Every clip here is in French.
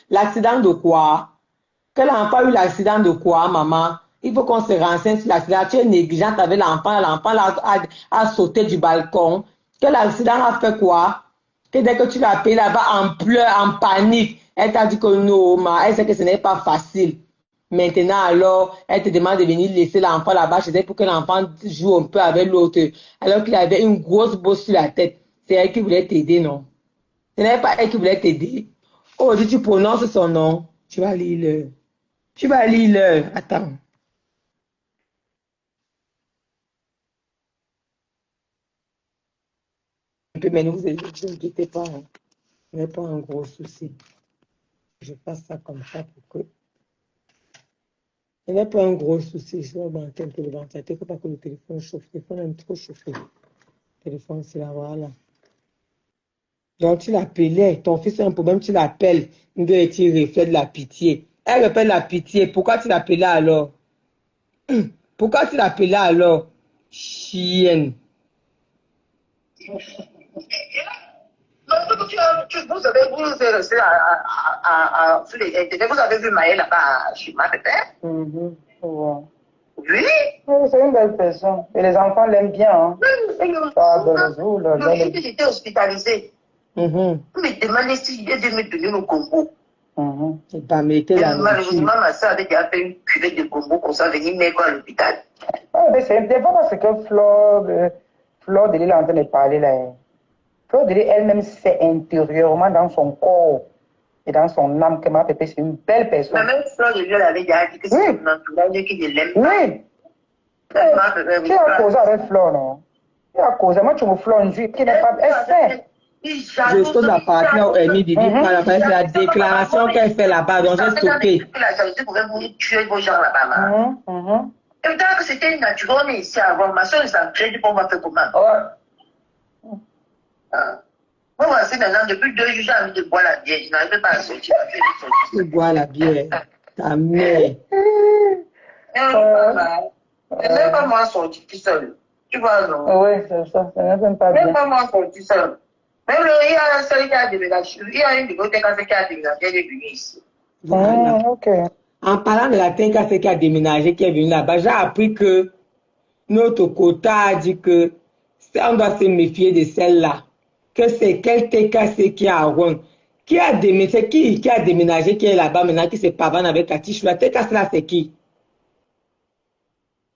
L'accident de quoi? Que l'enfant a eu l'accident de quoi, maman? Il faut qu'on se renseigne sur l'accident. Tu es négligente avec l'enfant. L'enfant a sauté du balcon. Que l'accident a fait quoi? Que dès que tu l'as appelé là-bas en pleurs, en panique, elle t'a dit que non, elle sait que ce n'est pas facile. Maintenant, alors, elle te demande de venir laisser l'enfant là-bas chez elle pour que l'enfant joue un peu avec l'autre. Alors qu'il avait une grosse bosse sur la tête. C'est elle qui voulait t'aider, non? Ce n'est pas elle qui voulait t'aider. Oh, si tu prononces son nom, tu vas lire le. Tu vas lire le. Attends. Mais ne vous inquiétez pas. Hein. Ce n'est pas un gros souci. Je fasse ça comme ça pour que. Ce n'est pas un gros souci. Je vais brancher un peu le ventilateur. Il ne faut pas que le téléphone chauffe. Le téléphone aime trop chauffer. Le téléphone, c'est là, voilà. Donc, tu l'appelais. Ton fils a un problème, tu l'appelles. Il doit être reflet de la pitié. Elle répète la pitié. Pourquoi tu l'appelais alors? Pourquoi tu l'appelais alors? Chienne. Vous avez resté sur les internets, vous avez vu Maëlle là-bas chez ma peut-être? Ouais. Oui. C'est une belle personne. Et les enfants l'aiment bien. Hein. J'étais hospitalisée. Vous me demandez si j'ai dû me donner le combo. C'est pas mettre la malheureusement, ma soeur avait déjà fait une cuvette de combo pour ça venir mettre à l'hôpital. C'est pas parce que Fleur de l'île est en train de parler là. Fleur de l'île elle-même sait intérieurement dans son corps et dans son âme que ma pépé c'est une belle personne. Mais même Fleur de l'île avait déjà dit que c'est un entourage qui ne l'aime pas. Oui. Tu as causé avec Fleur, non? Tu as causé. Moi, tu me Fleur une jupe qui n'est pas. Elle sait. Je suis la partenaire où Amy Bibi parle avec la déclaration qu'elle fait là-bas, donc j'ai stoppé. La jalousie pouvait vous tuer vos gens là-bas. Et tant que c'était naturel, on est ici avant. Ma soeur, ils ont créé pour moi faire comment? Moi, voici maintenant, depuis 2 jours, j'ai envie de boire la bière. Je n'arrive pas à sortir. Tu bois la bière. Ta mère. C'est même pas moi sortir tout seul. Tu vois, non? Oui, c'est ça. Ça n'est même pas bien. Même pas moi sortir seul. Même il y a un seul qui a déménagé. Il y a une bibliothèque qui a déménagé. Elle est venue ici. Ok. En parlant de la TKC qui a déménagé, qui est venue là-bas, j'ai appris que notre quota a dit que on doit se méfier de celle-là. Que c'est quel TKC qui a Rouen. Qui a déménagé, qui a déménagé, qui est là-bas maintenant, qui se pavane avec la tige. La TKC là, c'est qui?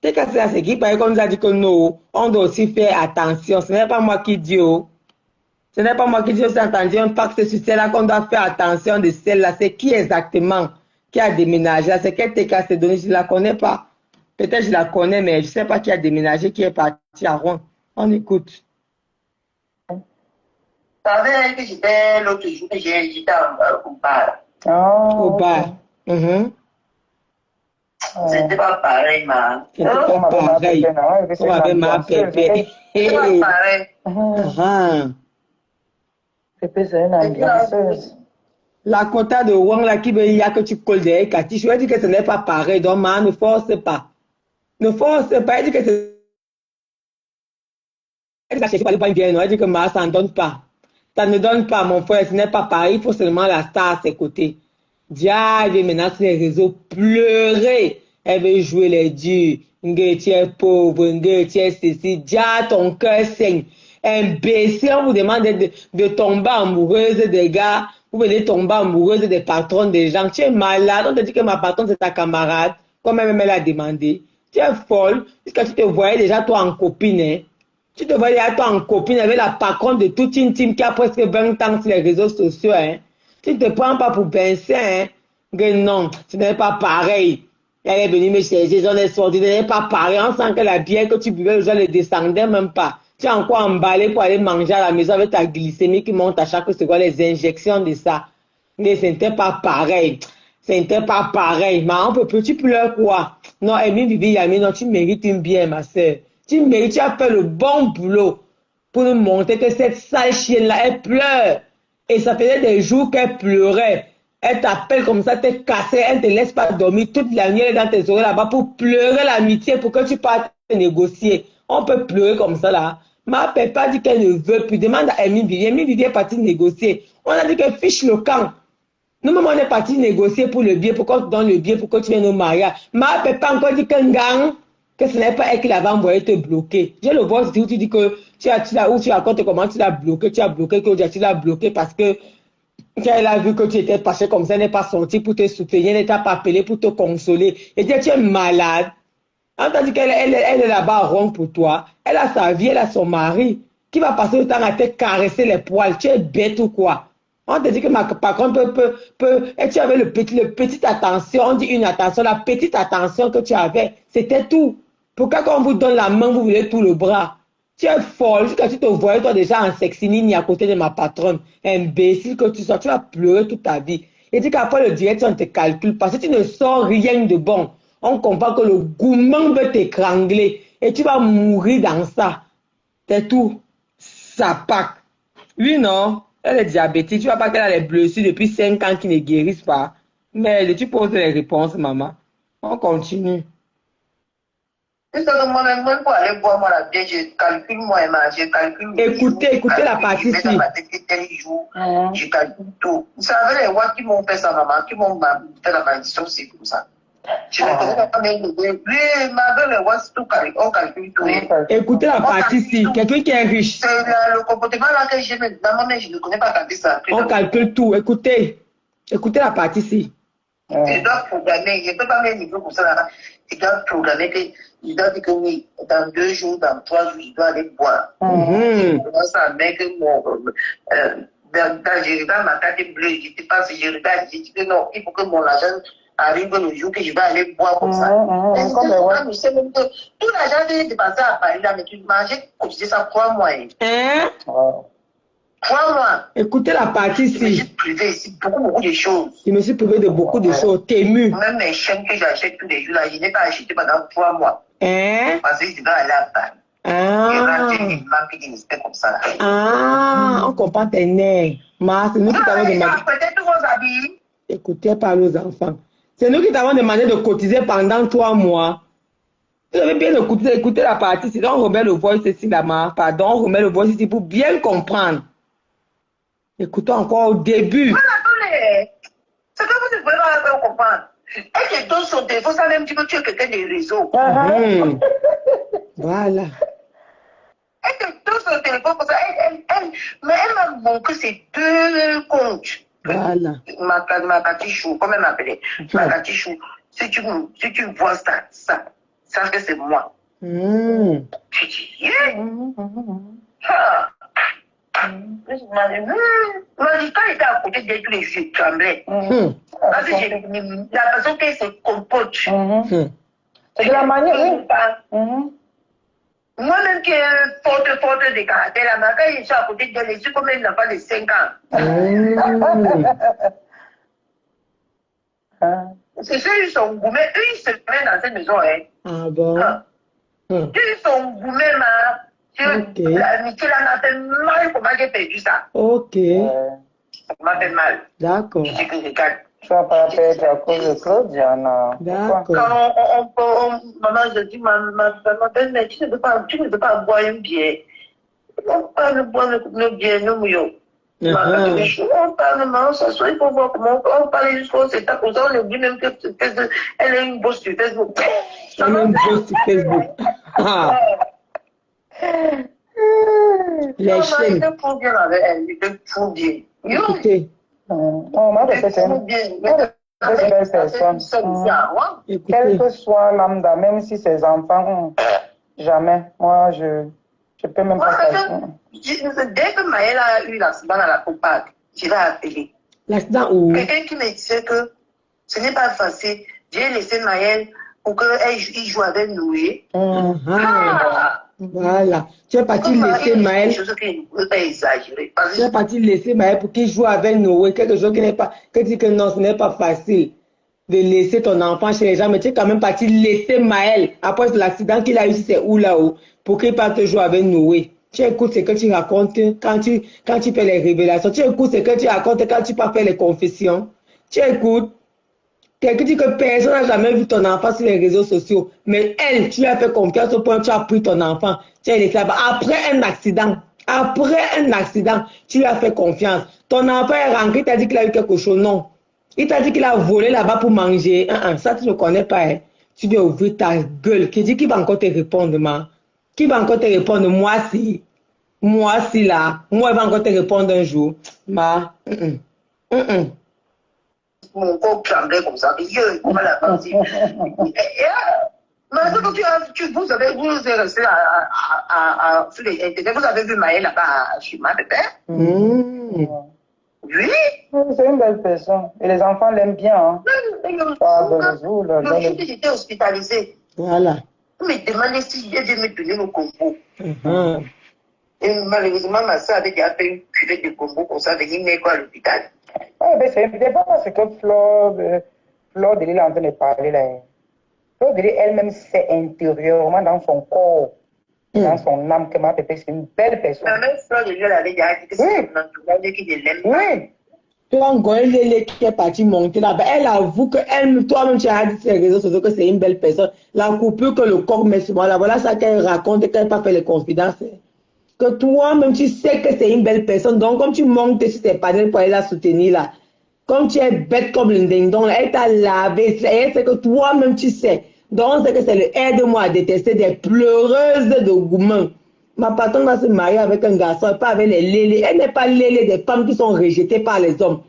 TKC là, c'est qui? Parce qu'on nous a dit que non, on doit aussi faire attention. Ce n'est pas moi qui dis, oh. Ce n'est pas moi qui dis, j'ai entendu un pacte sur celle-là qu'on doit faire attention de celle-là. C'est qui exactement qui a déménagé? C'est quel TKC donné? Je ne la connais pas. Peut-être je la connais, mais je ne sais pas qui a déménagé, qui est parti à Rouen. On écoute. Tu savais que j'étais l'autre jour, j'étais au bar. Au bar. C'était pas pareil, ma. C'était pas pareil. On avait ma pépé. C'était pas pareil. Pépé, c'est une ambianceuse. La quota de Wang, là, qui veut y a que tu colles derrière Cathy, je lui ai dit que ce n'est pas pareil. Donc, ma, ne force pas. Ne force pas. Elle dit que c'est. Elle dit que pas bien, non. Elle dit que ma, ça ne donne pas. Ça ne donne pas, mon frère. Ce n'est pas pareil. Il faut seulement la star à ses côtés. Dia, elle vient maintenant sur les réseaux pleurer. Elle veut jouer les dieux. Tu es pauvre, tu es ceci. Dia, ton cœur saigne. Imbécile, on vous demande de tomber amoureuse des gars. Vous venez tomber amoureuse des patrons des gens. Tu es malade. On te dit que ma patronne, c'est ta camarade. Comme elle l'a demandé. Tu es folle. Puisque tu te voyais déjà toi en copine. Hein? Tu te voyais déjà toi en copine avec la patronne de toute une team qui a presque 20 ans sur les réseaux sociaux. Hein? Tu ne te prends pas pour Vincent. Hein? Que non, ce n'est pas pareil. Elle est venue me chercher, j'en ai sorti. Ce n'est pas pareil. On sent que la bière que tu buvais, je ne descendais même pas. Tu es encore emballé pour aller manger à la maison avec ta glycémie qui monte à chaque seconde, les injections de ça. Mais ce n'était pas pareil. Ce n'était pas pareil. Mais on peut plus, tu pleures quoi? Non, Amy, Vivi, Yami, non, tu mérites une bien, ma soeur. Tu mérites, tu as fait le bon boulot pour nous montrer que cette sale chienne-là, elle pleure. Et ça faisait des jours qu'elle pleurait. Elle t'appelle comme ça, t'es cassée, elle ne te laisse pas dormir toute la nuit, elle est dans tes oreilles là-bas pour pleurer l'amitié, pour que tu partes négocier. On peut pleurer comme ça là. Ma papa dit qu'elle ne veut plus. Demande à Amy Vivier. Amy Vivier est partie négocier. On a dit qu'elle fiche le camp. Nous-mêmes, on est parti négocier pour le bien, pour qu'on te donne le bien, pour que tu viennes au mariage. Ma peut pas encore dit qu'un gang, que ce n'est pas elle qui l'avait envoyé te bloquer. J'ai le voice où tu dis que où tu racontes comment tu l'as bloqué, que tu l'as bloqué parce que elle a vu que tu étais passé comme ça, elle n'est pas sortie pour te soutenir, elle ne t'a pas appelé pour te consoler. Et dit, tu es malade. On t'a dit qu'elle est là-bas à Rome pour toi. Elle a sa vie, elle a son mari qui va passer le temps à te caresser les poils. Tu es bête ou quoi? On te dit que par contre, et tu avais le petit attention, on dit une attention, la petite attention que tu avais, c'était tout. Pourquoi quand on vous donne la main, vous voulez tout le bras? Tu es folle, quand tu te voyais toi déjà en sexinini à côté de ma patronne, imbécile que tu sois, tu vas pleurer toute ta vie. Et dis qu'après le direct, on te calcule parce que tu ne sors rien de bon. On comprend que le gourmand veut t'étrangler et tu vas mourir dans ça. C'est tout. Ça pack. Oui, non? Elle est diabétique. Tu vois pas qu'elle a les blessures depuis 5 ans qui ne guérissent pas. Mais tu poses les réponses, maman. On continue. Moi-même, pour aller boire moi la bière, je calcule moi-même, je calcule. Écoutez la partie ici. Je calcule tout. Vous savez, les rois qui m'ont fait ça, maman, qui m'ont fait la malédiction, c'est comme ça. Je ne connais pas même le deux. Lui, les rois, tout on calcule tout. Écoutez la partie ici. Quelqu'un qui est riche. C'est le comportement là que j'ai maintenant, mais je ne connais pas calculer ça. On calcule tout. Écoutez la partie ici. Je dois programmer, je ne peux pas mettre un niveau comme ça là. Je dois programmer que, je dois dire que oui, dans 2 jours, dans 3 jours, je dois aller boire. Je commence à mettre mon, je regarde ma carte bleue, je ne sais pas si je regarde, je dis que non, il faut que mon argent arrive le jour que je vais aller boire comme ça. Je sais même que tout l'argent que j'ai dépensé à Paris là, mais tu manges, cotisé ça 3 mois. Hein? 3 mois. Écoutez la partie ici. Je me suis privé ici beaucoup de choses. Je me suis privé de beaucoup de choses. Tému. Même mes chaînes que j'achète tous les jours là, je n'ai pas acheté pendant 3 mois. Hein? Parce que je dois aller à Paris. Il manque des respect comme ça là. On comprend tes nerfs. C'est nous qui t'avons demandé. Peut-être tous vos habits. Écoutez, parle aux enfants. C'est nous qui t'avons demandé de cotiser pendant 3 mois. Vous avez bien écouté la partie. Sinon, on remet le voice ici, là-bas. Pardon, on remet le voice ici pour bien comprendre. Écoutons encore au début. C'est que vous ne pouvez pas comprendre. Elle te donne son téléphone, ça même dit que tu es quelqu'un des réseaux. Voilà. Elle te donne son téléphone pour ça. Mais elle m'a montré ses 2 comptes. Voilà. Ma catichou, comment elle m'appelait? Ma catichou. Si tu vois ça, sache que c'est moi. Tu dis, quand il était à côté de tous les yeux, il tremblait. Parce que la façon qu'elle se comporte. C'est de la manière, oui. Moi-même qui est forte de caractère, là, mais quand je suis à côté d'elle, je suis comme un enfant de 5 ans. C'est ceux qui sont gourmets, eux, ils se mettent dans cette maison. Ah bon? Ils sont gourmets, l'amitié là m'a fait mal, comment j'ai perdu ça? Ok. Ça m'a fait mal. D'accord. Je dis que regarde. Tu vas pas perdre à cause de Claude, Diana. D'accord. Quand maman, je dis, ma belle-mère, tu ne peux pas boire une bière. On parle de boire nos bières, nos mouillons. On parle, maman, on s'assoit, il faut voir comment on parle jusqu'au c'est à cause on oublie même qu'elle est une bosse sur Facebook. Elle est une bosse sur Facebook. Les chaînes. Il était trop bien avec elle, il était trop bien. Écoutez. Moi, je sais bien. Quelle que soit lambda, même si ses enfants, jamais. Moi, je peux même pas faire. Dès que Maëlle a eu l'accident à la Copac, je l'ai appelé. L'accident où? Quelqu'un qui me disait que ce n'est pas facile. J'ai laissé Maëlle pour qu'elle joue avec Noé. Voilà. Tu es parti laisser Maëlle. Tu es parti laisser Maëlle pour qu'il joue avec Noé. Quelque chose qui n'est pas. Que dit que non, ce n'est pas facile de laisser ton enfant chez les gens. Mais tu es quand même parti laisser Maëlle. Après l'accident qu'il a eu, c'est où là-haut, pour qu'il parte jouer avec Noé. Tu écoutes ce que tu racontes quand tu fais les révélations. Tu écoutes ce que tu racontes quand tu pars faire les confessions. Tu écoutes. Quelqu'un dit que personne n'a jamais vu ton enfant sur les réseaux sociaux. Mais elle, tu lui as fait confiance au point où tu as pris ton enfant. Tu as laissé là-bas. Après un accident, tu lui as fait confiance. Ton enfant est rentré, tu as dit qu'il a eu quelque chose. Non. Il t'a dit qu'il a volé là-bas pour manger. Ça, tu ne connais pas. Hein. Tu dois ouvrir ta gueule. Qui dit qu'il va encore te répondre, ma? Qui va encore te répondre? Moi, si là. Moi, il va encore te répondre un jour. Ma. Mon corps tremblait comme ça. Comment la femme dit? Mais vous êtes resté sur les intérêts. Vous avez vu Maëlle là-bas chez ma bébé? Oui. C'est une belle personne. Et les enfants l'aiment bien. Hein. Le jour que j'étais hospitalisée, voilà. On me demandait si j'ai dû me donner le Congo. Et malheureusement, ma soeur avait déjà fait une cuvée de Congo pour ça, venir mettre à l'hôpital. Oui, mais c'est pas parce que Flore de l'île est en train de parler là. Flore de l'île elle-même sait intérieurement dans son corps, dans son âme, que ma pépé, c'est une belle personne. La même Flore de l'île avait déjà dit que c'est un entourage qui ne l'aime pas. Oui. Toi, Ngoël qui est partie monter là-bas, elle avoue que elle, toi-même, tu as dit sur les réseaux sociaux que c'est une belle personne. La coupure que le corps met sur moi, là, voilà ça qu'elle raconte et qu'elle n'a pas fait les confidences. Que toi-même, tu sais que c'est une belle personne. Donc, comme tu montes sur tes panels pour aller la soutenir là, comme tu es bête comme le ding-dong, elle t'a lavé. Elle sait que toi-même, tu sais. Donc, c'est que c'est le aide-moi à détester des pleureuses de gourmands. Ma patronne va se marier avec un garçon et pas avec les lélés. Elle n'est pas lélé des femmes qui sont rejetées par les hommes.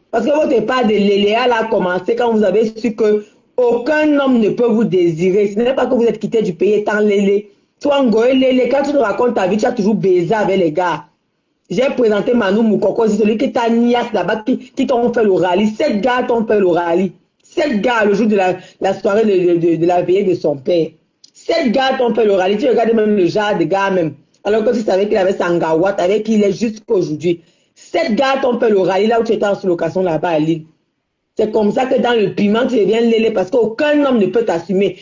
Parce que votre part de lélé, elle a commencé quand vous avez su que aucun homme ne peut vous désirer. Ce n'est pas que vous êtes quitté du pays étant lélé. Toi, Ngoé lélé, quand tu nous racontes ta vie, tu as toujours baisé avec les gars. J'ai présenté Manu Moukoko, c'est celui qui t'a niasse là-bas, qui t'ont fait le rallye. 7 gars t'ont fait le rallye. 7 gars le jour de la soirée de la veillée de son père. 7 gars t'ont fait le rallye. Tu regardes même le genre de gars même. Alors que tu savais qu'il avait Sangawat, avec qui il est jusqu'à aujourd'hui. 7 gars t'ont fait le rallye là où tu étais en sous-location là-bas à Lille. C'est comme ça que dans le piment, tu deviens lélé parce qu'aucun homme ne peut t'assumer.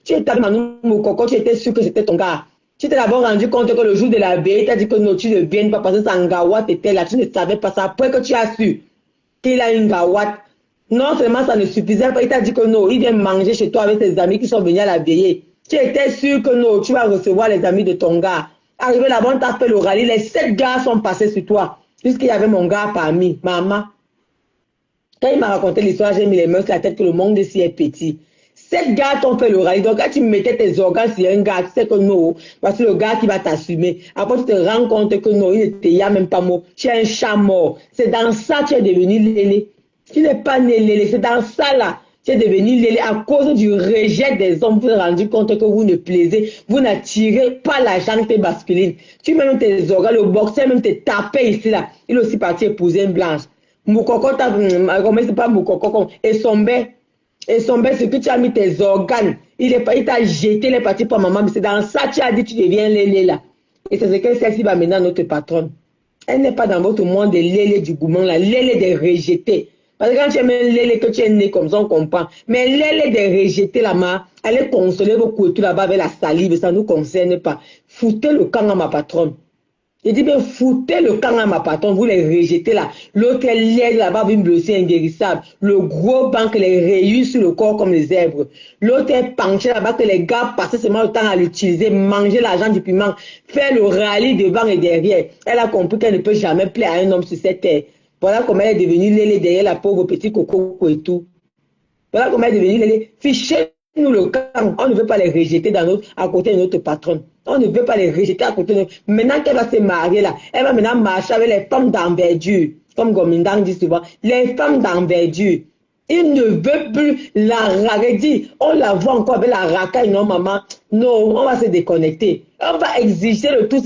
Tu étais avec Manu Moukoko, tu étais sûr que c'était ton gars. Tu t'es d'abord rendu compte que le jour de la veille, tu as dit que non, tu ne viennes pas parce que Sangawat était là. Tu ne savais pas ça. Après que tu as su qu'il a une Gawat, non seulement ça ne suffisait pas, il t'a dit que non, il vient manger chez toi avec ses amis qui sont venus à la veillée. Tu étais sûr que non, tu vas recevoir les amis de ton gars. Arrivé là-bas, on t'a fait le rallye. Les 7 gars sont passés sur toi. Puisqu'il y avait mon gars parmi, maman. Quand il m'a raconté l'histoire, j'ai mis les mains sur la tête que le monde ici est petit. 7 gars t'ont fait le rallye. Donc, quand tu mettais tes organes sur un gars, tu sais que non, parce que le gars qui va t'assumer. Après, tu te rends compte que non, il n'était même pas mort. Tu es un chat mort. C'est dans ça que tu es devenu lélé. Tu n'es pas né lélé. C'est dans ça là. Tu es devenu lélé à cause du rejet des hommes. Vous vous rendez rendu compte que vous ne plaisez. Vous n'attirez pas la gente masculine. Tu mets même tes organes, le boxeur même te tapé ici là. Il est aussi parti épouser une blanche. Moukoko, comment c'est pas Moukoko, et Sombe, c'est que tu as mis tes organes. Il t'a jeté les parties pour maman, mais c'est dans ça que tu as dit tu deviens lélé là. Et c'est ce que celle-ci va maintenant notre patronne. Elle n'est pas dans votre monde de lélé du gourmand là, lélé des rejetés. Parce que quand tu es même lélé, que tu es né comme ça, on comprend. Mais lélé des rejetés là-bas, allez consoler vos couteaux là-bas avec la salive, ça ne nous concerne pas. Foutez le camp à ma patronne. Je dis bien, foutez le camp à ma patronne, vous les rejetez là. L'autre est laide là-bas, vous une blessure inguérissable. Le gros banc les rayures sur le corps comme les zèbres. L'autre est penché là-bas, que les gars passent seulement le temps à l'utiliser, manger l'argent du piment, faire le rallye devant et derrière. Elle a compris qu'elle ne peut jamais plaire à un homme sur cette terre. Voilà comment elle est devenue lélé derrière la pauvre petit coco et tout. Voilà comment elle est devenue lélé. Fichez-nous le camp. On ne veut pas les rejeter à côté de notre patronne. On ne veut pas les rejeter à côté de nous. Maintenant qu'elle va se marier là, elle va maintenant marcher avec les femmes d'envergure. Comme Gomindang dit souvent, les femmes d'envergure. Il ne veut plus la racaille. On la voit encore avec la racaille, non maman. Non, on va se déconnecter. On va exiger le tout.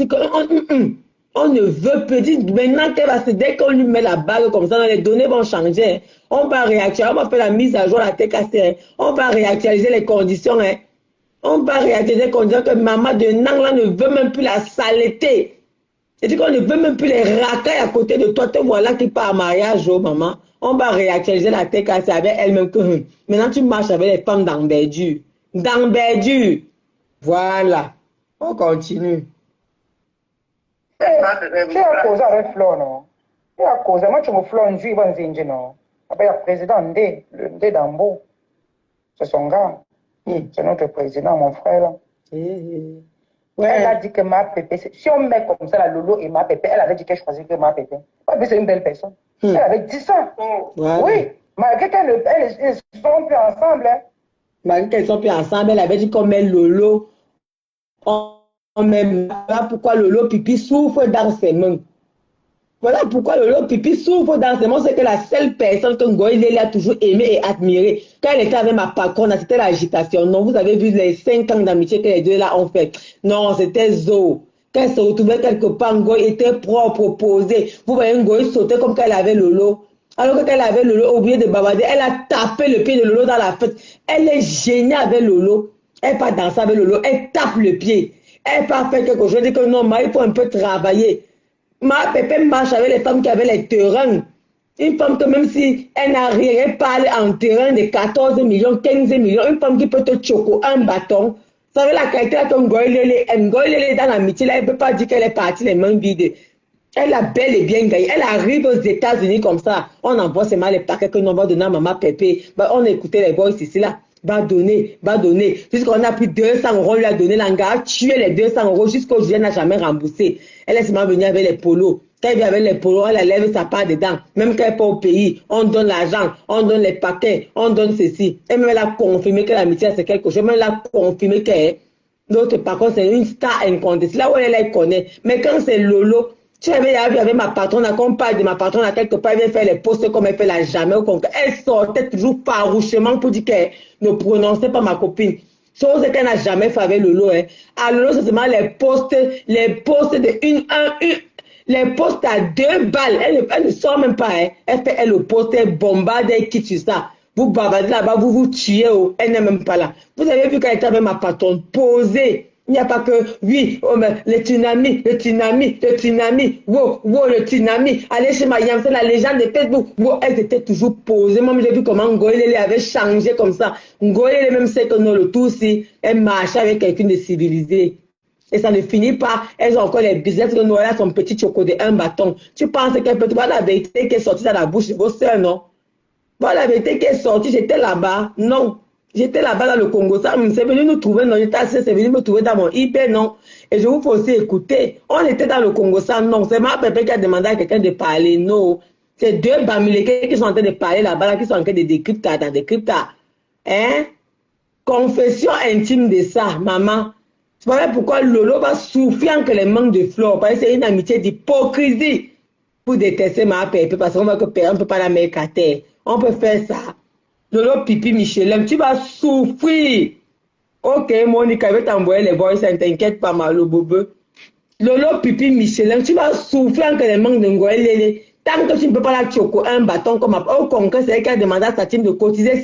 On ne veut plus dire maintenant qu'elle va se, dès qu'on lui met la bague comme ça, les données vont changer. On va réactualiser, on va faire la mise à jour à la TKC. On va réactualiser les conditions. On va réactualiser les conditions que maman de Nangla ne veut même plus la saleté. C'est-à-dire qu'on ne veut même plus les racailles à côté de toi. Te voilà qui part en mariage, oh maman. On va réactualiser la TKC avec elle-même. Maintenant, tu marches avec les femmes d'envergure. D'envergure. Voilà. On continue. Tu as causé avec Flo, non? Tu as causé. Moi, tu me Flo, un jour, il va me non? Après, il y a le président Ndé, le Ndé d'Ambo. C'est son gars. C'est notre président, mon frère. Là. Ouais. Elle a dit que ma pépé, si on met comme ça la Lolo et ma pépé, elle avait dit qu'elle choisit que ma pépé. Ma pépé, c'est une belle personne. Elle avait dit ça. Ouais. Oui. Malgré qu'elles ne sont plus ensemble. Hein. Malgré qu'elles sont plus ensemble, elle avait dit qu'on met Lolo. On met voilà pourquoi Lolo Pipi souffre dans ses mains. Voilà pourquoi Lolo Pipi souffre dans ses mains. C'est que la seule personne que Ngoï a toujours aimé et admiré, quand elle était avec ma patronne, c'était l'agitation. Non, vous avez vu les 5 ans d'amitié que les deux là ont fait. Non, c'était Zo. Quand elle se retrouvait quelque part, Ngoï était propre, posé. Vous voyez Ngoï sauter comme quand elle avait Lolo. Alors que quand elle avait Lolo, oublié de bavarder, elle a tapé le pied de Lolo dans la fête. Elle est gênée avec Lolo. Elle pas danser avec Lolo, elle tape le pied. Elle pas fait quelque chose. Je dis que non, il faut un peu travailler. Ma Pépé marche avec les femmes qui avaient les terrains. Une femme que même si elle n'a rien, elle parle en terrain de 14 millions, 15 millions. Une femme qui peut te choquer un bâton. Vous savez la qualité de ton Ngoïlélé. Ngoïlélé dans l'amitié, là, elle ne peut pas dire qu'elle est partie les mains vides. Elle a bel et bien gagné. Elle arrive aux États-Unis comme ça. On envoie seulement les paquets que l'on va donner à maman Pépé. Bah, on écoutait les voix ici, là. Va donner, va donner. Jusqu'on a pris 200 euros, on lui a donné l'engagement, a tué les 200 euros jusqu'au jour, elle n'a jamais remboursé. Elle est seulement venue avec les polos. Quand elle vient avec les polos, elle lève sa part dedans. Même quand elle part au pays, on donne l'argent, on donne les paquets, on donne ceci. Et même elle a confirmé que l'amitié c'est quelque chose. Même elle a confirmé qu'elle l'autre, par contre, c'est une star incontestable. Là où elle connaît. Mais quand c'est Lolo, tu avais vu avec ma patronne, quand on parle de ma patronne à quelque part, elle vient faire les postes comme elle fait la jamais au concours. Elle sortait toujours farouchement pour dire qu'elle ne prononçait pas ma copine. Chose qu'elle n'a jamais fait avec Lolo. Hein. À Lolo, c'est seulement les postes de les postes à 2 balles. Elle ne sort même pas. Hein. Elle fait le poste, elle bombarde, elle quitte sur ça. Vous bavardez là-bas, vous vous tuez. Oh. Elle n'est même pas là. Vous avez vu qu'elle était avec ma patronne posée. Il n'y a pas que, oui, oh, mais le tsunami, wow, wow, le tsunami. Allez chez Mayam, c'est la légende de Facebook. Wow, elles étaient toujours posées. Moi, j'ai vu comment Ngoïlélé avait changé comme ça. Ngoïlélé même sait que non, le tout aussi, elle marchait avec quelqu'un de civilisé. Et ça ne finit pas. Elles ont encore les business que Noël a son petit choco de un bâton. Tu penses qu'elle peut te voir la vérité qui est sortie dans la bouche de vos soeurs, non? Voilà la vérité qui est sortie, j'étais là-bas. Non. J'étais là-bas dans le Congo. Ça, c'est venu nous trouver dans l'état, c'est venu me trouver dans mon IP, non. Et je vous fais aussi écouter. On était dans le Congo, ça, non. C'est ma pépé qui a demandé à quelqu'un de parler, non. C'est 2 Bamileke qui sont en train de parler là-bas, là, qui sont en train de décrypter, dans des cryptas. Hein? Confession intime de ça, maman. Tu vois pourquoi Lolo va souffrir que les manques de fleurs. Parce que c'est une amitié d'hypocrisie. Pour détester ma pépé, parce qu'on voit que on ne peut pas la mettre à terre. On peut faire ça. Lolo Pipi Michelin, tu vas souffrir. Ok, Monica, je vais t'envoyer les voix, ça ne t'inquiète pas, Malo Bobo. Lolo Pipi Michelin, tu vas souffrir que les manques de Ngoël. Tant que tu ne peux pas la choco un bâton comme au congrès, c'est elle qui a demandé à sa team de cotiser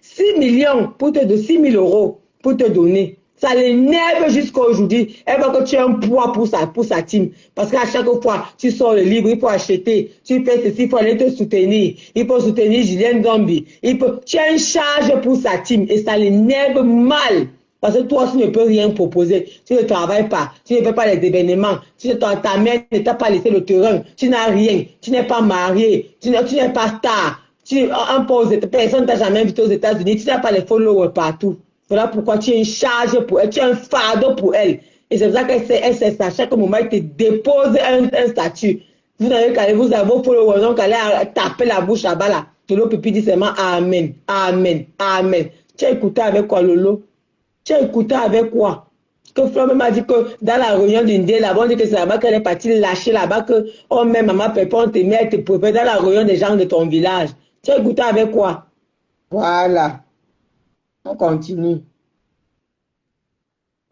6 millions pour te donner 6 000 euros pour te donner. Ça l'énerve jusqu'à aujourd'hui. Elle veut que tu aies un poids pour sa team. Parce qu'à chaque fois, tu sors le livre, il faut acheter. Tu fais ceci, il faut aller te soutenir. Il faut soutenir Julien Gambi. Tu as une charge pour sa team. Et ça l'énerve mal. Parce que toi, tu ne peux rien proposer. Tu ne travailles pas. Tu ne fais pas les événements. Ta mère ne t'a pas laissé le terrain. Tu n'as rien. Tu n'es pas marié. Tu n'es pas star. Personne ne t'a jamais invité aux États-Unis. Tu n'as pas les followers partout. Voilà pourquoi tu es une charge pour elle. Tu es un fardeau pour elle. Et c'est pour ça qu'elle sait ça. À chaque moment, elle te dépose un statut. Vous n'avez qu'à aller, vous avez vos followers, donc allez taper la bouche là-bas là. Lolo Pipi dit seulement Amen. Amen. Amen. Tu as écouté avec quoi, Lolo? Tu as écouté avec quoi? Que Fleur m'a dit que dans la réunion d'une dé, là-bas, on dit que c'est là-bas qu'elle est partie lâcher là-bas, que on met maman Pépé, on te met, elle te prépare dans la réunion des gens de ton village. Tu as écouté avec quoi? Voilà. On continue.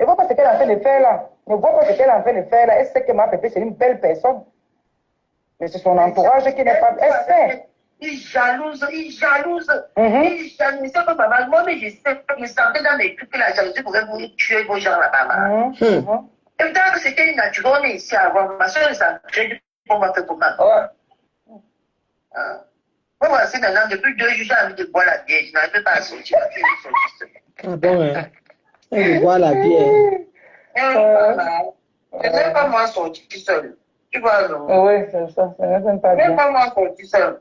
Ne vois pas ce qu'elle est en train de faire là. Ne vois pas ce qu'elle est en train de faire là. Elle sait que ma Pépé, c'est une belle personne. Mais c'est son entourage qui n'est pas. Elle sait. Il jalouse. Il jalouse. C'est comme maman. Moi, mais je sais, je sentais dans mes trucs que la jalousie pouvait vous tuer vos gens là-bas. Et peut-être que c'était naturel, on est ici avant. Ma soeur, ça crée pour ma fait comment. Moi, c'est maintenant, depuis 2 jours, j'ai envie de boire la bière. Je n'arrive pas à sortir. Ah bon, hein? Elle boit la bière. Je n'aime pas moi sortir seul. Tu vois, non? Oui, c'est ça. Ça n'aime pas bien. Même pas moi sortir seul.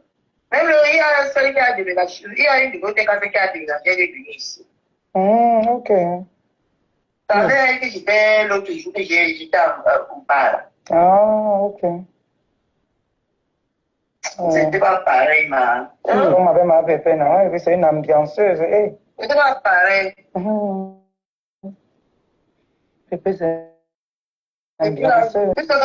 Même il y a celui qui a déménagé. Il y a une bibliothèque qui a déménagé, elle est venue ici. Ok. Ça veut dire que j'étais l'autre jour, j'étais au bar. Ah, ok. C'était pas pareil, ma. On m'avait ma pépé, non? C'est une ambianceuse. C'était pas pareil. Pépé, c'est et puis là,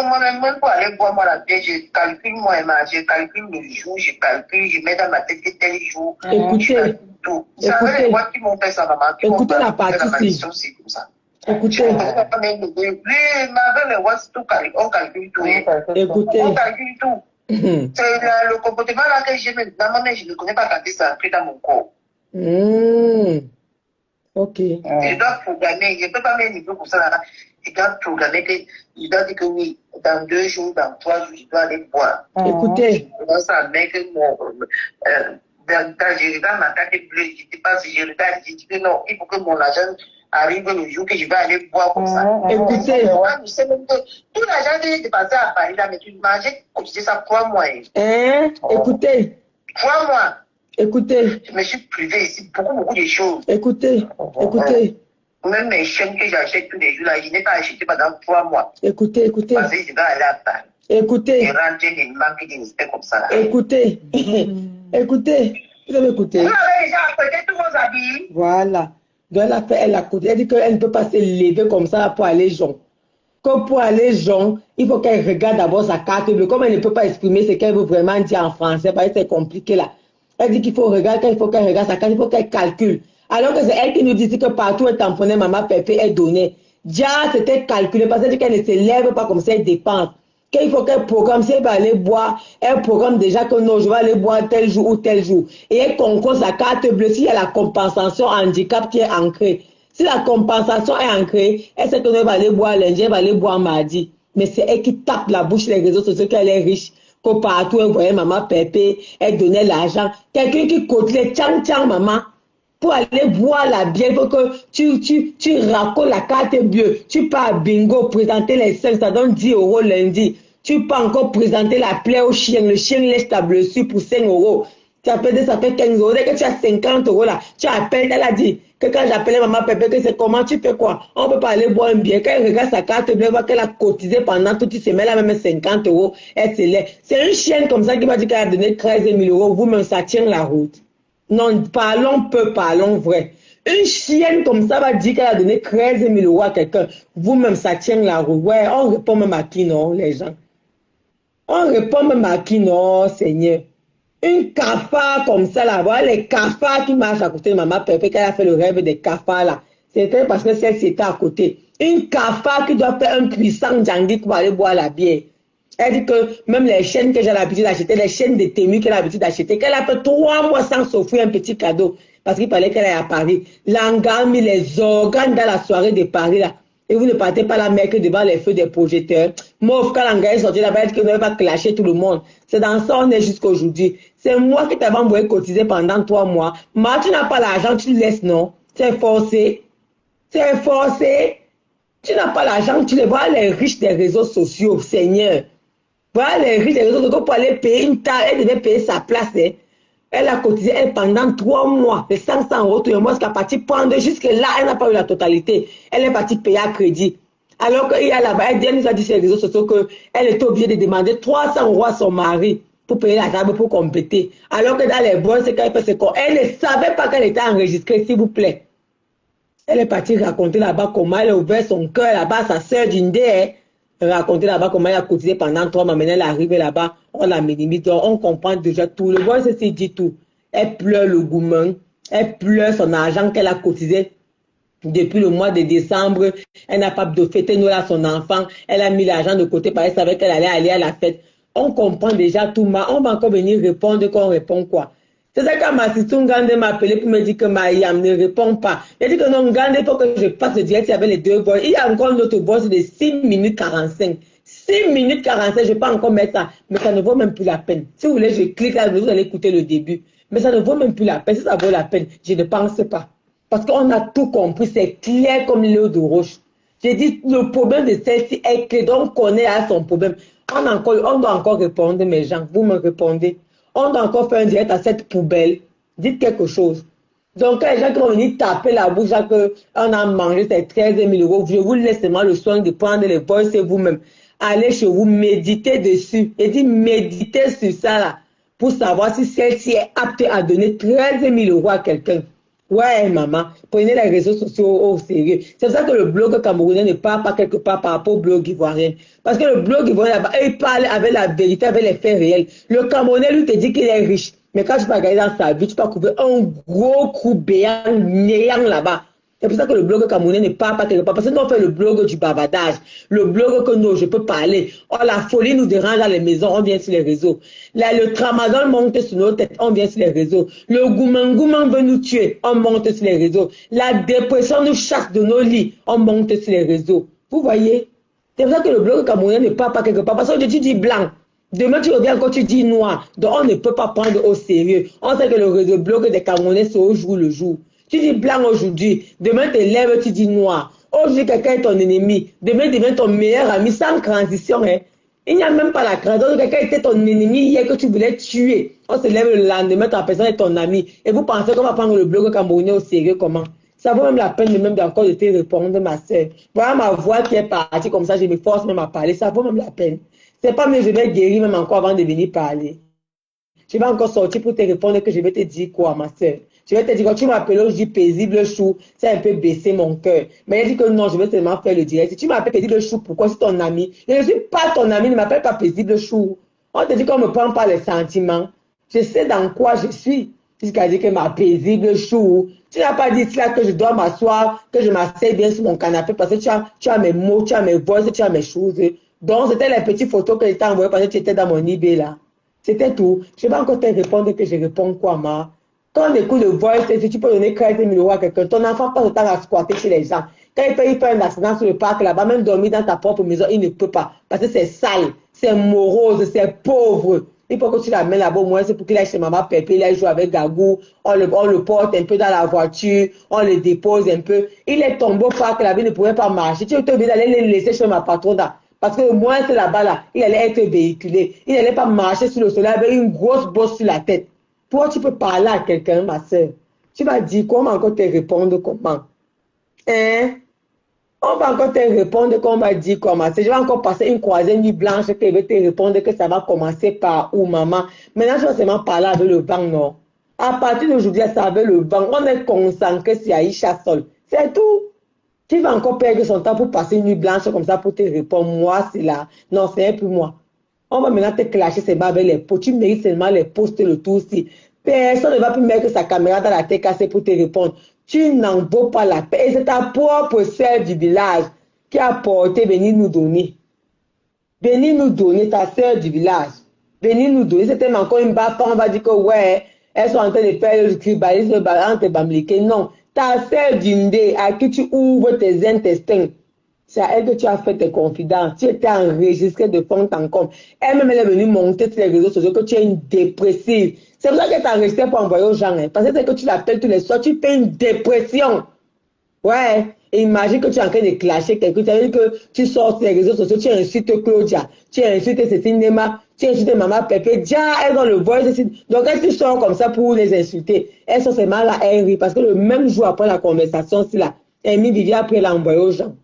moi-même, pour aller boire moi la bière, je calcule moi, je calcule le jour, je calcule, je mets dans ma tête que tel jour. Écoutez, tout. C'est avec les voix qui m'ont fait ça, maman. Écoutez la partie ici. C'est comme ça. Écoutez. Avec les voix, tout on calcule tout. Écoutez. On calcule tout. C'est le comportement là que j'ai maintenant, mais je ne connais pas quand ça entre dans mon corps. Ok. Je dois programmer, je ne peux pas mettre un niveau pour ça là. Je dois programmer que, je dois dire que oui, dans 2 jours, dans 3 jours, je dois aller boire. Écoutez. Je commence à mettre mon, quand je regarde ma carte bleue, je ne sais pas si je regarde, je dis que non, il faut que mon argent arrive le jour que je vais aller boire comme ça. Écoutez. Je sais même que tout l'argent que j'ai dépensé à Paris là, mais tu mangeais, cotisé ça 3 mois. Écoutez. 3 mois. Écoutez. Je me suis privé ici beaucoup de choses. Écoutez. Écoutez. Même mes chaînes que j'achète tous les jours là, je n'ai pas acheté pendant 3 mois. Écoutez. Parce que je dois aller à Paris. Écoutez. Et rentrer des manques et des mystères comme ça là. Écoutez. Écoutez. Vous avez écouté. Vous avez déjà apprêté tous vos habits. Voilà. Donc elle a coûté. Elle dit qu'elle ne peut pas se lever comme ça pour aller jonc. Que pour aller jonc, il faut qu'elle regarde d'abord sa carte bleue. Comme elle ne peut pas exprimer ce qu'elle veut vraiment dire en français, parce que c'est compliqué là. Elle dit qu'il faut regarder, il faut qu'elle regarde sa carte, il faut qu'elle calcule. Alors que c'est elle qui nous dit que partout un tamponnet, maman Pépé est donné. Déjà, c'était calculé parce qu'elle ne se lève pas comme ça, elle dépense. Qu'il faut qu'elle programme, si elle va aller boire, elle programme déjà que non, je vais aller boire tel jour ou tel jour. Et elle concourt sa carte bleue s'il y a la compensation handicap qui est ancrée. Si la compensation est ancrée, elle sait que non, elle va aller boire lundi, elle va aller boire mardi. Mais c'est elle qui tape la bouche les réseaux sociaux qu'elle est riche. Que partout, elle voyait maman Pépé, elle donnait l'argent. Quelqu'un qui cote les tchang maman. Pour aller boire la bière, il faut que tu racontes la carte bleue. Tu pars à bingo, présenter les 5, ça donne 10 € lundi. Tu peux encore présenter la plaie au chien. Le chien laisse ta blessure pour 5 €. Tu appelles, ça fait 15 €. Dès que tu as 50 € là, tu appelles, elle a dit que quand j'appelais maman Pépé, que c'est comment, tu fais quoi? On ne peut pas aller boire un bière. Quand elle regarde sa carte bleue, elle voit qu'elle a cotisé pendant toute une semaine, elle a même 50 €. Elle se lève. C'est une chienne comme ça qui va dire qu'elle a donné 13 000 €. Vous-même, ça tient la route. Non, parlons peu, parlons vrai. Une chienne comme ça va dire qu'elle a donné 13 000 € à quelqu'un. Vous-même, ça tient la route. Ouais, on répond même à qui, non, les gens? On répond même à qui, non, Seigneur? Une cafard comme ça, là, voilà les cafards qui marchent à côté de maman Pépé, qu'elle a fait le rêve des cafards, là. C'était parce que celle-ci était à côté. Une cafard qui doit faire un puissant djangui pour aller boire la bière. Elle dit que même les chaînes que j'ai l'habitude d'acheter, les chaînes de Temu qu'elle a l'habitude d'acheter, qu'elle a fait 3 mois sans s'offrir un petit cadeau. Parce qu'il fallait qu'elle aille à Paris. L'anga mis les organes dans la soirée de Paris là. Et vous ne partez pas la mer que devant les feux des projecteurs. Moi, quand l'anga est sorti là-bas, elle dit que ne va pas clasher tout le monde. C'est dans ça on est jusqu'aujourd'hui. C'est moi qui t'avais envoyé cotiser pendant 3 mois. Mais tu n'as pas l'argent, tu le laisses, non? C'est forcé. C'est forcé. Tu n'as pas l'argent, tu les vois les riches des réseaux sociaux, Seigneur. Voilà les riches des réseaux sociaux pour aller payer une taille, elle devait payer sa place. Hein. Elle a cotisé elle pendant 3 mois, les 500 € tout le mois, jusqu'à partir prendre jusque là, elle n'a pas eu la totalité. Elle est partie payer à crédit. Alors qu'il y a là-bas, elle nous a dit sur les réseaux sociaux qu'elle était obligée de demander 300 € à son mari pour payer la table pour compléter. Alors que dans les boîtes, c'est qu'elle fait ce qu'on. Elle ne savait pas qu'elle était enregistrée, s'il vous plaît. Elle est partie raconter là-bas comment elle a ouvert son cœur là-bas, sa sœur d'Indé, raconter là-bas comment elle a cotisé pendant 3 mois. Maintenant, elle est arrivée là-bas, on la minimise, donc on comprend déjà tout. Le voice c'est dit tout. Elle pleure le gourmand, elle pleure son argent qu'elle a cotisé depuis le mois de décembre. Elle n'a pas de fêter Noël à son enfant. Elle a mis l'argent de côté parce qu'elle savait qu'elle allait aller à la fête. On comprend déjà tout, mais on va encore venir répondre qu'on répond quoi. C'est ça quand ma sister Ngande m'a appelé pour me dire que Mariam ne répond pas. Elle dit que non, Ngande, il faut que je passe le direct avec les 2 voix. Il y a encore notre voix de 6 minutes 45. 6 minutes 45, je peux encore mettre ça. Mais ça ne vaut même plus la peine. Si vous voulez, je clique là, vous allez écouter le début. Mais ça ne vaut même plus la peine. Si ça vaut la peine, je ne pense pas. Parce qu'on a tout compris, c'est clair comme l'eau de roche. J'ai dit, le problème de celle-ci est que donc on connaît à son problème. On doit encore répondre, mes gens. Vous me répondez. On doit encore faire un direct à cette poubelle. Dites quelque chose. Donc, les gens qui vont venir taper la bouche, qu'on a mangé ces 13 000 €, je vous laisse seulement le soin de prendre les voices vous-même. Allez chez vous, méditez dessus. Et dit, méditez sur ça là. pour savoir si celle-ci est apte à donner 13 000 € à quelqu'un. Ouais, maman, prenez les réseaux sociaux au sérieux. C'est pour ça que le blog camerounais ne parle pas quelque part par rapport au blog ivoirien. Parce que le blog ivoirien, là-bas, il parle avec la vérité, avec les faits réels. Le Camerounais, lui, te dit qu'il est riche. Mais quand tu vas regarder dans sa vie, tu vas trouver un gros trou béant, néant là-bas. C'est pour ça que le blog camerounais ne parle pas quelque part. Parce que nous, on fait le blog du bavardage. Le blog que nous, je peux parler. Oh, la folie nous dérange dans les maisons, on vient sur les réseaux. Là, le tramadol monte sur nos têtes, on vient sur les réseaux. Le gourmand veut nous tuer, on monte sur les réseaux. La dépression nous chasse de nos lits, on monte sur les réseaux. Vous voyez? C'est pour ça que le blog camerounais ne parle pas quelque part. Parce que tu dis blanc. Demain, tu reviens quand tu dis noir. Donc, on ne peut pas prendre au sérieux. On sait que le réseau blog des Camerounais, c'est au jour le jour. Tu dis blanc aujourd'hui, demain tu lèves, tu dis noir. Aujourd'hui, quelqu'un est ton ennemi, demain il devient ton meilleur ami sans transition. Hein. Il n'y a même pas la transition. Quelqu'un était ton ennemi hier que tu voulais tuer. On se lève le lendemain, ta personne est ton ami. Et vous pensez qu'on va prendre le blog camerounais au sérieux comment? Ça vaut même la peine de même encore de te répondre, ma soeur. Voilà ma voix qui est partie comme ça, je me force même à parler. Ça vaut même la peine. C'est pas mieux, je vais guérir même encore avant de venir parler. Je vais encore sortir pour te répondre que je vais te dire quoi, ma soeur. Je vais te dire, quand tu m'appelles, je dis paisible chou, c'est un peu baisser mon cœur. Mais il dit que non, je vais seulement faire le direct. Si tu m'appelles paisible chou, pourquoi c'est ton ami? Je ne suis pas ton ami, ne m'appelle pas paisible chou. On te dit qu'on ne me prend pas les sentiments. Je sais dans quoi je suis. Jusqu'à dire que ma paisible chou. Tu n'as pas dit cela que je dois m'asseoir, que je m'assieds bien sur mon canapé parce que tu as mes mots, tu as mes voix, tu as mes choses. Donc, c'était les petites photos que je t'ai envoyées parce que tu étais dans mon eBay là. C'était tout. Je vais encore te répondre que je réponds quoi, ma. Quand on écoute le voice, si tu peux donner 13 000 € à quelqu'un, ton enfant passe le temps à squatter chez les gens. Quand il fait un accident sur le parc là-bas, même dormir dans ta propre maison, il ne peut pas. Parce que c'est sale, c'est morose, c'est pauvre. Il faut que tu l'amènes là-bas au moins, c'est pour qu'il aille chez maman Pépé, il aille jouer avec Gagou, on le porte un peu dans la voiture, on le dépose un peu. Il est tombé au parc là-bas, il ne pouvait pas marcher. Tu es obligé d'aller le laisser chez ma patronne. Parce que au moins c'est là-bas là, il allait être véhiculé. Il n'allait pas marcher sur le soleil avec une grosse bosse sur la tête. Toi, tu peux parler à quelqu'un, ma soeur. Tu vas dire comment encore te répondre comment? Hein? On va encore te répondre qu'on va dire comment. Je vais encore passer une croisée nuit blanche qui va te répondre que ça va commencer par où, maman. Maintenant, je vais seulement parler avec le vent, non? À partir d'aujourd'hui, ça avec le vent. On est concentré sur Aïcha Sol. C'est tout. Tu vas encore perdre son temps pour passer une nuit blanche comme ça pour te répondre. Moi, c'est là. Non, c'est un peu moi. On va maintenant te clasher seulement avec les pots. Tu mérites seulement les posts le tout aussi. Personne ne va plus mettre sa caméra dans la tête cassée pour te répondre. Tu n'en vaux pas la peine. Et c'est ta propre sœur du village qui a porté venir nous donner. Venir nous donner, ta sœur du village. Venir nous donner. C'était encore une baffe. On va dire que ouais, elles sont en train de faire le tribalisme entre Bamileke. Non. Ta sœur d'Indé à qui tu ouvres tes intestins. C'est à elle que tu as fait tes confidences. Tu étais enregistré de fond en comble. Elle-même, elle est venue monter sur les réseaux sociaux que tu es une dépressive. C'est pour ça qu'elle t'a enregistré pour envoyer aux gens. Hein. Parce que c'est que tu l'appelles tous les soirs, tu fais une dépression. Ouais. Et imagine que tu es en train de clasher quelqu'un. Tu as vu que tu sors sur les réseaux sociaux, tu insultes Claudia, tu insultes Cécile Nema, tu insultes Maman Pépé. Déjà, elles ont le voice. Donc, quand tu sors comme ça pour les insulter, elles sont seulement là, elles rient. Parce que le même jour après la conversation, c'est là. Amy Vivian après l'envoyer aux gens.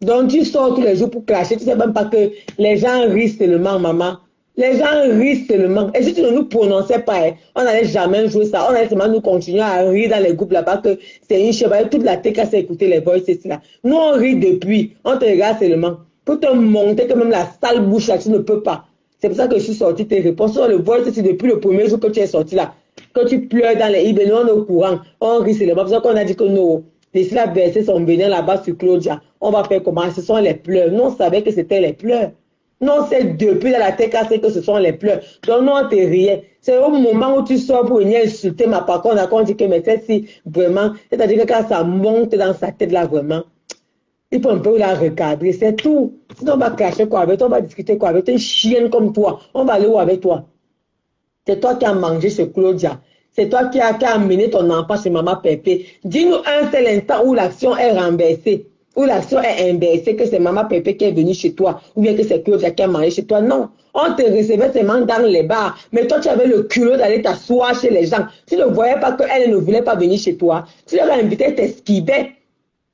Donc, tu sors tous les jours pour clasher. Tu ne sais même pas que les gens rient seulement, maman. Les gens rient seulement. Et si tu ne nous prononçais pas, hein, on n'allait jamais jouer ça. On allait seulement nous continuer à rire dans les groupes là-bas que c'est une chevaille. Toute la tête à écouter les voix, c'est là. Nous, on rit depuis. On te regarde seulement. Pour te montrer que même la sale bouche là, tu ne peux pas. C'est pour ça que je suis sortie tes réponses. Sur le voice, c'est depuis le premier jour que tu es sorti là. Quand tu pleures dans les IB, nous, on est au courant. On rit seulement. C'est pour ça qu'on a dit que non. Laissez la verser son venin là-bas sur Claudia. On va faire comment? Ce sont les pleurs. Nous, on savait que c'était les pleurs. Non, c'est depuis dans la tête cassée que ce sont les pleurs. Donc, non, on te riait. C'est au moment où tu sors pour venir insulter ma patronne, on dit que, mais celle-ci, vraiment, c'est-à-dire que quand ça monte dans sa tête là, vraiment, il faut un peu la recadrer. C'est tout. Sinon, on va clasher quoi avec toi, on va discuter quoi avec toi. Une chienne comme toi. On va aller où avec toi? C'est toi qui as mangé chez Claudia. C'est toi qui as amené ton enfant chez Maman Pépé. Dis-nous un seul instant où l'action est renversée, où l'action est inversée, que c'est Maman Pépé qui est venue chez toi, ou bien que c'est Claudia qui a mangé chez toi. Non, on te recevait seulement dans les bars, mais toi tu avais le culot d'aller t'asseoir chez les gens. Tu ne voyais pas qu'elle ne voulait pas venir chez toi. Tu l'avais invité, elle t'esquivait.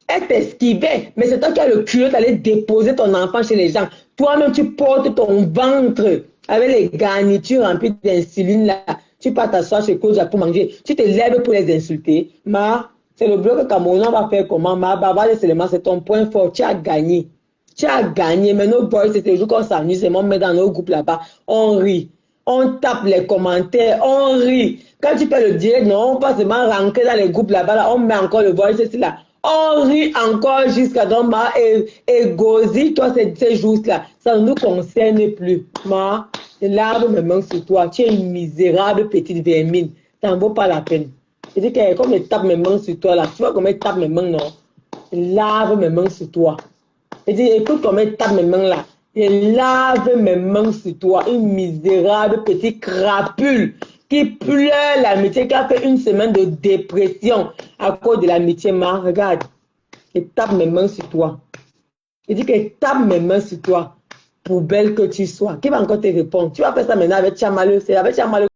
Elle t'esquivait, mais c'est toi qui as le culot d'aller déposer ton enfant chez les gens. Toi-même, tu portes ton ventre avec les garnitures remplies d'insuline là, tu pars t'asseoir chez Koja pour manger, tu te lèves pour les insulter. Ma, c'est le bloc Cameroun, on va faire comment? Ma, Baba, seulement, c'est ton point fort, tu as gagné. Tu as gagné, mais nos boys, c'est toujours qu'on s'amuse, c'est moi, met dans nos groupes là-bas, on rit. On tape les commentaires, on rit. Quand tu fais le direct, non, on passe seulement rentrer dans les groupes là-bas, là, on met encore le voice, c'est là. On rit encore jusqu'à donc, et Gozi, toi, ces jours-là, ça ne nous concerne plus. Ma, lave mes mains sur toi. Tu es une misérable petite vermine. Ça ne vaut pas la peine. Je dis que comme je tape mes mains sur toi, là, tu vois comment je tape mes mains, non? Lave mes mains sur toi. Je dis, écoute comment je tape mes mains, là. Je lave mes mains sur toi, une misérable petite crapule qui pleure l'amitié, qui a fait une semaine de dépression à cause de l'amitié. Ma, regarde, je tape mes mains sur toi. Je dis que je tape mes mains sur toi, pour belle que tu sois. Qui va encore te répondre? Tu vas faire ça maintenant avec Tchamaleu. C'est avec Tchamaleu